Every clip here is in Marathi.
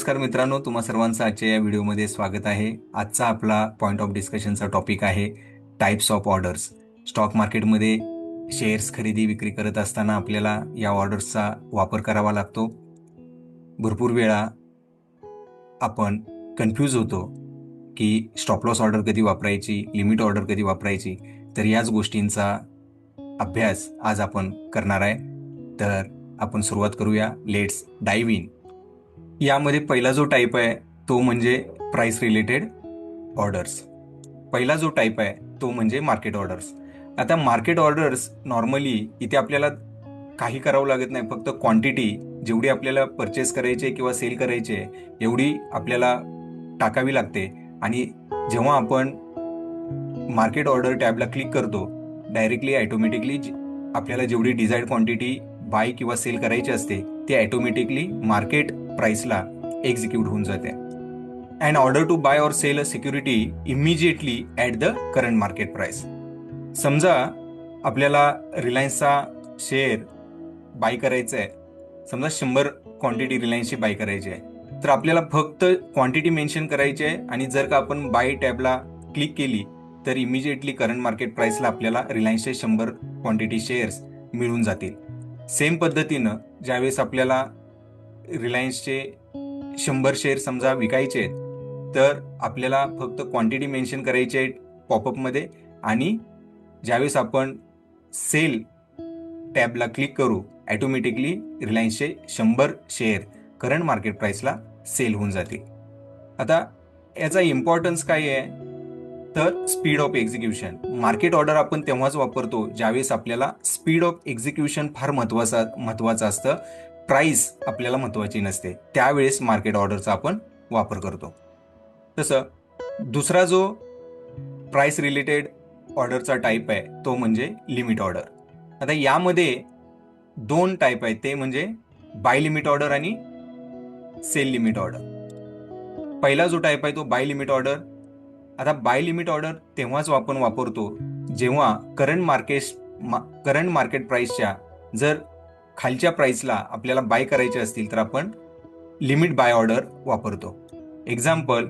नमस्कार मित्रांनो, तुम्हा सर्वांचं आजच्या या व्हिडिओमध्ये स्वागत आहे. आजचा आपला पॉइंट ऑफ डिस्कशनचा टॉपिक आहे टाइप्स ऑफ ऑर्डर्स. स्टॉक मार्केटमध्ये शेअर्स खरेदी विक्री करत असताना आपल्याला या ऑर्डर्सचा वापर करावा लागतो. भरपूर वेळा आपण कन्फ्यूज होतो की स्टॉप लॉस ऑर्डर कधी वापरायची, लिमिट ऑर्डर कधी वापरायची. तर याच गोष्टींचा अभ्यास आज आपण करणार आहे. तर आपण सुरुवात करूया. Let's डाईव्ह in. यामध्ये पहिला जो टाईप आहे तो म्हणजे प्राइस रिलेटेड ऑर्डर्स. पहिला जो टाईप आहे तो म्हणजे मार्केट ऑर्डर्स. आता मार्केट ऑर्डर्स नॉर्मली इथे आपल्याला काही करावं लागत नाही, फक्त क्वांटिटी जेवढी आपल्याला परचेस करायची किंवा सेल करायची आहे एवढी आपल्याला टाकावी लागते. आणि जेव्हा आपण मार्केट ऑर्डर टॅबला क्लिक करतो डायरेक्टली ऑटोमॅटिकली आपल्याला जेवढी डिझायर्ड क्वांटिटी बाय किंवा सेल करायची असते ती ऑटोमॅटिकली मार्केट प्राइसला एक्झिक्यूट होऊन जाते. And order to buy or sell a security immediately at the current market price. समजा आपल्याला रिलायन्सचा शेअर बाय करायचा आहे, समजा 100 क्वांटिटी रिलायन्सची बाय करायची आहे, तर आपल्याला फक्त क्वांटिटी मेन्शन करायची आहे. आणि जर का आपण बाय टॅबला क्लिक केली तर इमिजिएटली करंट मार्केट प्राइसला आपल्याला रिलायन्सचे 100 क्वांटिटी शेअर्स मिळून जातील. सेम पद्धतीनं ज्यावेळेस आपल्याला रिलायन्सचे 100 शेअर समजा विकायचे आहेत तर आपल्याला फक्त क्वांटिटी मेन्शन करायची आहे पॉपअपमध्ये. आणि ज्यावेळेस आपण सेल टॅबला क्लिक करू ऑटोमॅटिकली रिलायन्सचे 100 शेअर करंट मार्केट प्राइसला सेल होऊन जातील. आता याचा इम्पॉर्टन्स काय आहे तर speed of execution. Market order आपण तेव्हाच वापरतो ज्यावेळेस आपल्याला स्पीड ऑफ एक्झिक्युशन फार महत्वाचं असतं. प्राइस आपल्याला महत्वाची नसते, त्यावेळेस मार्केट ऑर्डरचा आपण वापर करतो. तसं दुसरा जो प्राइस रिलेटेड ऑर्डरचा टाईप आहे तो म्हणजे लिमिट ऑर्डर. आता यामध्ये दोन टाईप आहेत, ते म्हणजे बाय लिमिट ऑर्डर आणि सेल लिमिट ऑर्डर. पहिला जो टाईप आहे तो बाय लिमिट ऑर्डर. आता बाय लिमिट ऑर्डर तेव्हाच आपण वापरतो जेव्हा करंट मार्केट प्राइसच्या जर खालच्या प्राइसला आपल्याला बाय करायचे असतील तर आपण लिमिट बाय ऑर्डर वापरतो. एक्झाम्पल,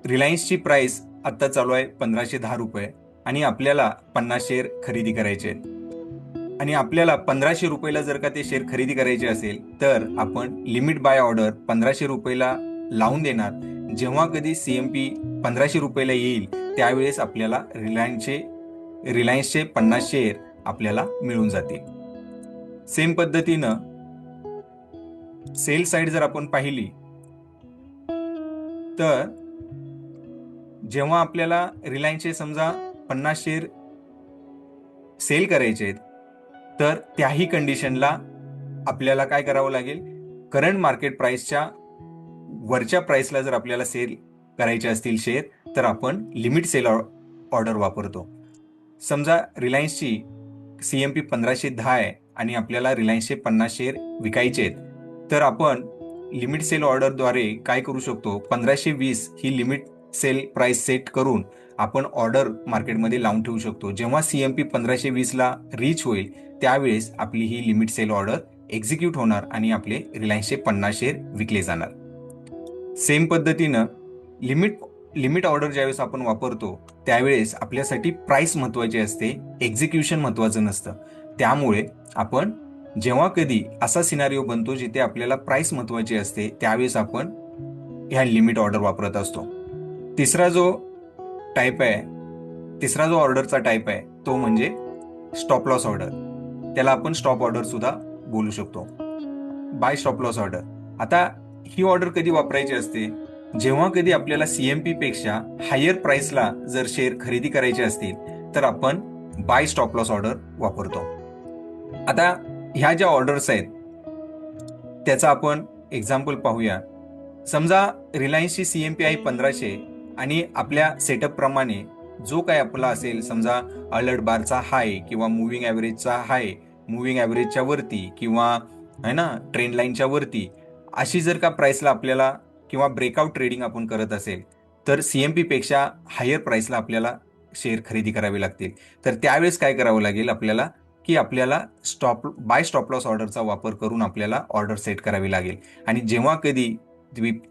रिलायन्सची प्राइस आत्ता चालू आहे 1510 रुपये आणि आपल्याला 50 शेअर खरेदी करायचे आहेत आणि आपल्याला 1500 रुपयाला जर का ते शेअर खरेदी करायचे असेल तर आपण लिमिट बाय ऑर्डर 1500 रुपयाला लावून देणार. जेव्हा कधी सीएमपी 1500 रुपयाला येईल त्यावेळेस आपल्याला रिलायन्सचे 50 शेअर आपल्याला मिळून जातील. सेम पद्धतीनं सेल साइड जर आपण पाहिली तर जेव्हा आपल्याला रिलायन्सचे समजा 50 शेअर सेल करायचे आहेत तर त्याही कंडिशनला आपल्याला काय करावं लागेल, करंट मार्केट प्राइसच्या वरच्या प्राइसला जर आपल्याला सेल करायचे असतील शेअर तर आपण लिमिट सेल ऑर्डर वापरतो. समजा रिलायन्सची सीएमपी 1510 आहे आणि आपल्याला रिलायन्सचे 50 शेअर विकायचे आहेत तर आपण लिमिट सेल ऑर्डरद्वारे काय करू शकतो, 1520 ही लिमिट सेल प्राइस सेट करून आपण ऑर्डर मार्केटमध्ये लावून ठेवू शकतो. जेव्हा सीएमपी 1520ला रीच होईल त्यावेळेस आपली ही लिमिट सेल ऑर्डर एक्झिक्यूट होणार आणि आपले रिलायन्सचे 50 शेअर विकले जाणार. सेम पद्धतीनं लिमिट ऑर्डर ज्यावेळेस आपण वापरतो त्यावेळेस आपल्यासाठी प्राइस महत्वाची असते, एक्झिक्युशन महत्वाचं नसतं. त्यामुळे आपण जेव्हा कधी असा सिनारिओ बनतो जिथे आपल्याला प्राइस महत्वाची असते त्यावेळेस आपण ह्या लिमिट ऑर्डर वापरत असतो. तिसरा जो ऑर्डरचा टाईप आहे तो म्हणजे स्टॉप लॉस ऑर्डर. त्याला आपण स्टॉप ऑर्डर सुद्धा बोलू शकतो, बाय स्टॉप लॉस ऑर्डर. आता ही ऑर्डर कधी वापरायची असते, जेव्हा कधी आपल्याला सीएमपी पेक्षा हायर प्राइसला जर शेअर खरेदी करायचे असतील तर आपण बाय स्टॉप लॉस ऑर्डर वापरतो. आता ह्या ज्या ऑर्डर्स आहेत त्याचा आपण एक्झाम्पल पाहूया. समजा रिलायन्सची सीएमपी आहे 1500 आणि आपल्या सेटअप प्रमाणे जो काय आपला असेल, समजा अलर्ट बारचा हाय किंवा मुव्हिंग ॲव्हरेजचा हाय, मुव्हिंग ॲव्हरेजच्या वरती किंवा है ना ट्रेंड लाईनच्या वरती, अशी जर का प्राइसला आपल्याला किंवा ब्रेकआउट ट्रेडिंग आपण करत असेल तर सीएमपी पेक्षा हायर प्राइसला आपल्याला शेअर खरेदी करावे लागतील. तर त्यावेळेस काय करावं लागेल आपल्याला की आपल्याला बाय स्टॉप लॉस ऑर्डरचा वापर करून आपल्याला ऑर्डर सेट करावी लागेल. आणि जेव्हा कधी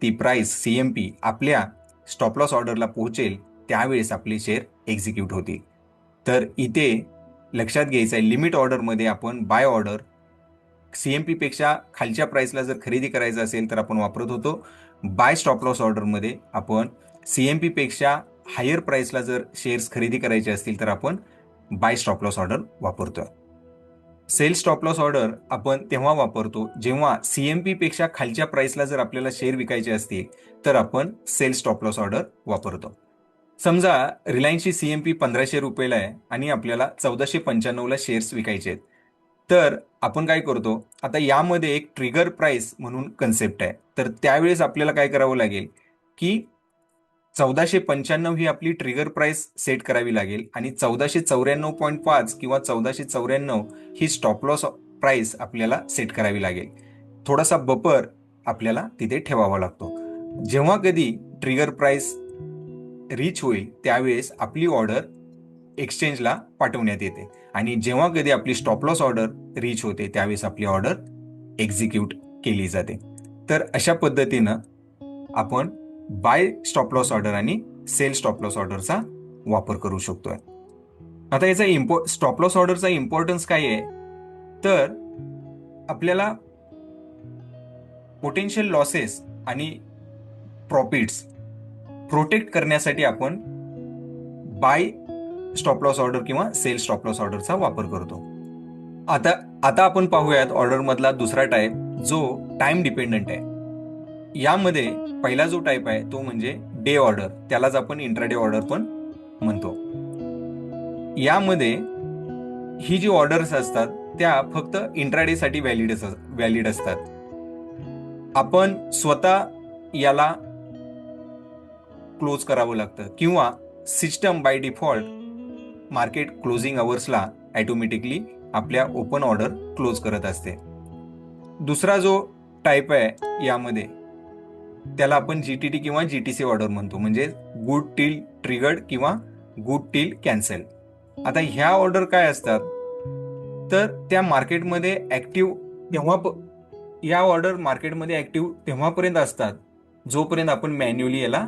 ती प्राइस CMP आपल्या स्टॉप लॉस ऑर्डरला पोहोचेल त्यावेळेस आपले शेअर एक्झिक्यूट होतील. तर इथे लक्षात घ्यायचं आहे, लिमिट ऑर्डरमध्ये आपण बाय ऑर्डर CMP पेक्षा खालच्या प्राइसला जर खरेदी करायचं असेल तर आपण वापरत होतो. बाय स्टॉप लॉस ऑर्डरमध्ये आपण CMP पेक्षा हायर प्राइसला जर शेअर्स खरेदी करायचे असतील तर आपण बाय स्टॉप लॉस ऑर्डर वापरतोय. सेल स्टॉप लॉस ऑर्डर आपण तेव्हा वापरतो जेव्हा CMP पेक्षा खालच्या प्राइसला जर आपल्याला शेअर विकायचे असतील तर आपण सेल स्टॉप लॉस ऑर्डर वापरतो. समजा रिलायन्सची CMP 1500 रुपयाला आहे आणि आपल्याला 1495 ला शेअर्स विकायचे आहेत. तर आपण काय करतो, आता यामध्ये एक ट्रिगर प्राइस म्हणून कन्सेप्ट आहे. तर त्यावेळेस आपल्याला काय करावं लागेल की 1495 ही आपली ट्रिगर प्राइस सेट करावी लागेल आणि 1494.5 किंवा 1494 ही स्टॉप लॉस प्राइस आपल्याला सेट करावी लागेल. थोडासा बफर आपल्याला तिथे ठेवावा लागतो. जेव्हा कधी ट्रिगर प्राइस रीच होईल त्यावेळेस आपली ऑर्डर एक्सचेंजला पाठवण्यात येते आणि जेव्हा कधी आपली स्टॉप लॉस ऑर्डर रीच होते त्यावेळेस आपली ऑर्डर एक्झिक्यूट केली जाते. तर अशा पद्धतीनं आपण बाय स्टॉप लॉस ऑर्डर आणि सेल स्टॉप लॉस ऑर्डरचा वापर करू शकतोय. आता याचा स्टॉप लॉस ऑर्डरचा इम्पॉर्टन्स काय आहे, तर आपल्याला पोटेन्शियल लॉसेस आणि प्रॉफिट्स प्रोटेक्ट करण्यासाठी आपण बाय स्टॉप लॉस ऑर्डर किंवा सेल स्टॉप लॉस ऑर्डरचा वापर करतो. आता आपण पाहूयात ऑर्डर मधला दुसरा टाईप जो टाइम डिपेंडंट आहे. यामध्ये पहिला जो टाईप आहे तो म्हणजे डे ऑर्डर, त्यालाच आपण इंट्राडे ऑर्डर पण म्हणतो. यामध्ये ही जी ऑर्डर्स असतात त्या फक्त इंट्राडे साठी व्हॅलिड असतात. आपण स्वतः याला क्लोज करावं लागतं किंवा system by default market closing अवर्सला ऑटोमॅटिकली आपल्या ओपन ऑर्डर क्लोज करत असते. दुसरा जो टाईप आहे यामध्ये त्याला आपण GTT किंवा GTC ऑर्डर म्हणतो, म्हणजे गुड टिल ट्रिगर्ड किंवा गुड टिल कॅन्सल. आता ह्या ऑर्डर काय असतात, तर त्या मार्केटमध्ये या ऑर्डर मार्केटमध्ये ऍक्टिव्ह तेव्हापर्यंत असतात जोपर्यंत आपण मॅन्युअली याला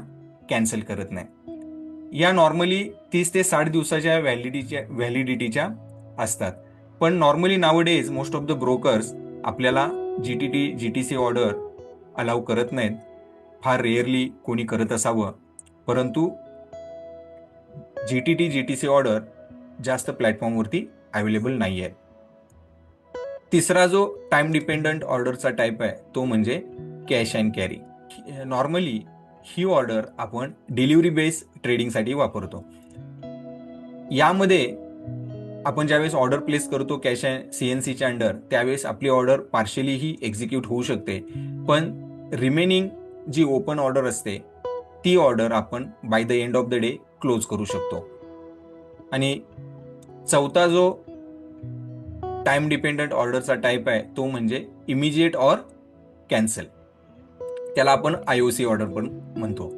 कॅन्सल करत नाही. या नॉर्मली 30 ते 60 दिवसाच्या व्हॅलिडिटीच्या असतात. पण normally nowadays most of the brokers आपल्याला GTT GTC ऑर्डर अलाउ करत नाहीत. फार रेअरली कोणी करत असावं, परंतु GTT GTC ऑर्डर जास्त प्लॅटफॉर्मवरती अवेलेबल नाही आहे. तिसरा जो टाइम डिपेंडंट ऑर्डरचा टाईप आहे तो म्हणजे cash and carry. Normally he order आपण डिलिव्हरी बेस्ड ट्रेडिंगसाठी वापरतो. यामध्ये आपण ज्यावेळेस ऑर्डर प्लेस करतो कॅश अँड CNCच्या अंडर त्यावेळेस आपली ऑर्डर पार्शियली ही एक्झिक्यूट होऊ शकते, पण रिमेनिंग जी ओपन ऑर्डर असते ती ऑर्डर आपण by the end of the day close करू शकतो. आणि चौथा जो टाइम डिपेंडंट ऑर्डरचा टाईप आहे तो म्हणजे इमिजिएट ऑर कॅन्सल, त्याला आपण IOC ऑर्डर पण म्हणतो.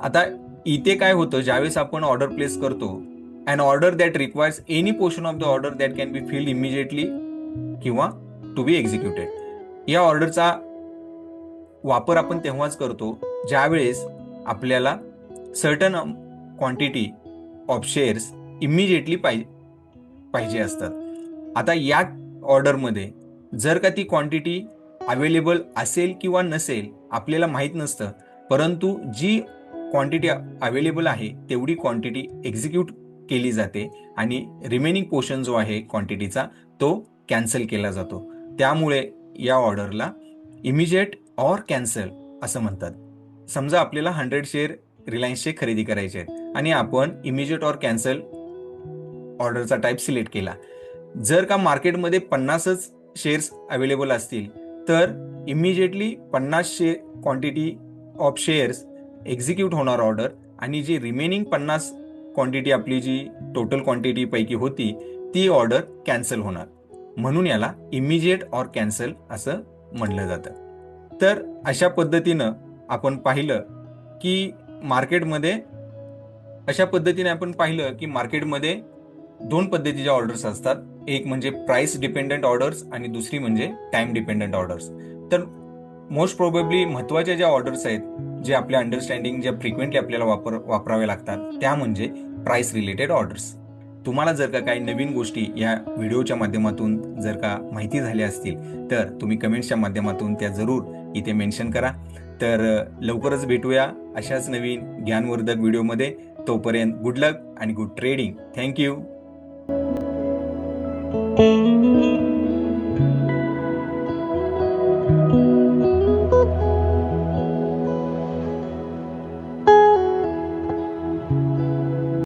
आता इथे काय होतं, ज्यावेळेस आपण ऑर्डर प्लेस करतो अन order that requires any portion of the order that can be filled immediately किंवा टू बी एक्झिक्युटेड, या ऑर्डरचा वापर आपण तेव्हाच करतो ज्यावेळेस आपल्याला certain quantity of shares immediately पाहिजे असतात. आता या ऑर्डरमध्ये जर का ती क्वांटिटी अवेलेबल असेल किंवा नसेल आपल्याला माहीत नसतं, परंतु जी क्वांटिटी अवेलेबल आहे तेवढी क्वांटिटी एक्झिक्यूट केली जाते आणि रिमेनिंग पोर्शन जो आहे क्वांटिटीचा तो कॅन्सल केला जातो. त्यामुळे या ऑर्डरला इमिजिएट ऑर कॅन्सल असं म्हणतात. समजा आपल्याला 100 शेअर रिलायन्सचे खरेदी करायचे आहेत आणि आपण इमिजिएट ऑर कॅन्सल ऑर्डरचा टाईप सिलेक्ट केला. जर का मार्केटमध्ये 50च शेअर्स अवेलेबल असतील तर immediately 50 quantity of shares execute होणार ऑर्डर आणि जी रिमेनिंग 50 क्वांटिटी आपली जी टोटल क्वांटिटी पैकी होती ती ऑर्डर कॅन्सल होणार, म्हणून याला इमिजिएट ऑर कॅन्सल असं म्हणलं जातं. तर अशा पद्धतीनं आपण पाहिलं की मार्केटमध्ये दोन पद्धतीच्या ऑर्डर्स असतात, एक म्हणजे प्राइस डिपेंडंट ऑर्डर्स आणि दुसरी म्हणजे टाइम डिपेंडंट ऑर्डर्स. तर मोस्ट प्रोबेबली महत्त्वाच्या ज्या ऑर्डर्स आहेत, जे आपल्या अंडरस्टँडिंग ज्या फ्रिक्वेंटली आपल्याला वापरावे लागतात, त्या म्हणजे प्राइस रिलेटेड ऑर्डर्स. तुम्हाला जर का काही नवीन गोष्टी या व्हिडिओच्या माध्यमातून जर का माहिती झाल्या असतील, तर तुम्ही कमेंट्सच्या माध्यमातून त्या जरूर इथे मेन्शन करा. तर लवकरच भेटूया अशाच नवीन ज्ञानवर्धक व्हिडिओमध्ये. तोपर्यंत गुड लक आणि गुड ट्रेडिंग. थँक्यू.